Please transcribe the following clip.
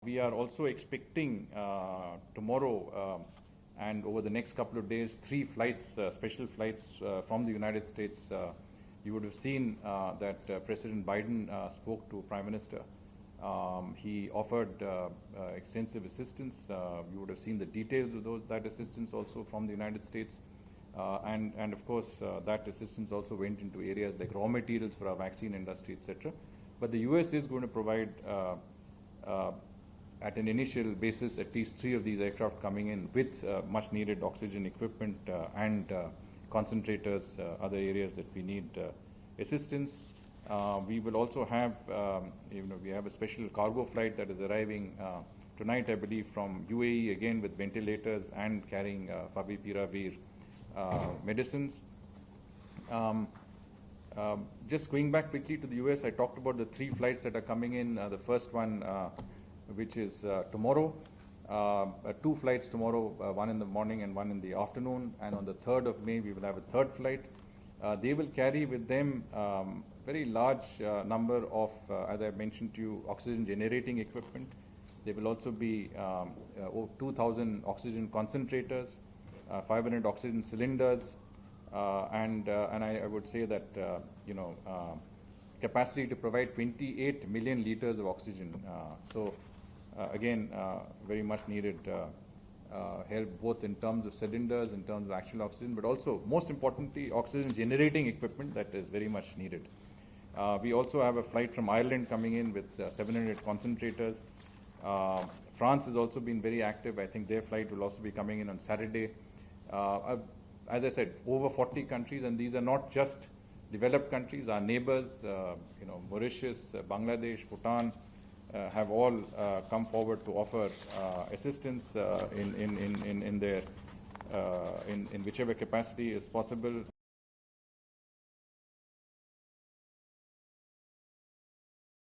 We are also expecting tomorrow and over the next couple of days, 3 flights, special flights from the United States. You would have seen that President Biden spoke to Prime Minister. He offered extensive assistance. You would have seen the details of that assistance also from the United States. And of course, that assistance also went into areas like raw materials for our vaccine industry, etc. But the US is going to provide at an initial basis, at least 3 of these aircraft coming in with much needed oxygen equipment and concentrators, other areas that we need assistance. We will also have, we have a special cargo flight that is arriving tonight, I believe, from UAE, again with ventilators and carrying Favipiravir medicines. Just going back quickly to the US, I talked about the 3 flights that are coming in. The first one, which is tomorrow, 2 flights tomorrow, one in the morning and one in the afternoon, and on the 3rd of May we will have a 3rd flight. They will carry with them very large number of, as I mentioned to you, oxygen generating equipment. There will also be 2,000 oxygen concentrators, 500 oxygen cylinders, and I would say that capacity to provide 28 million liters of oxygen. Again, very much needed help both in terms of cylinders, in terms of actual oxygen, but also, most importantly, oxygen generating equipment that is very much needed. We also have a flight from Ireland coming in with 700 concentrators. France has also been very active. I think their flight will also be coming in on Saturday. As I said, over 40 countries, and these are not just developed countries. Our neighbors, Mauritius, Bangladesh, Bhutan, have all come forward to offer assistance in whichever capacity is possible.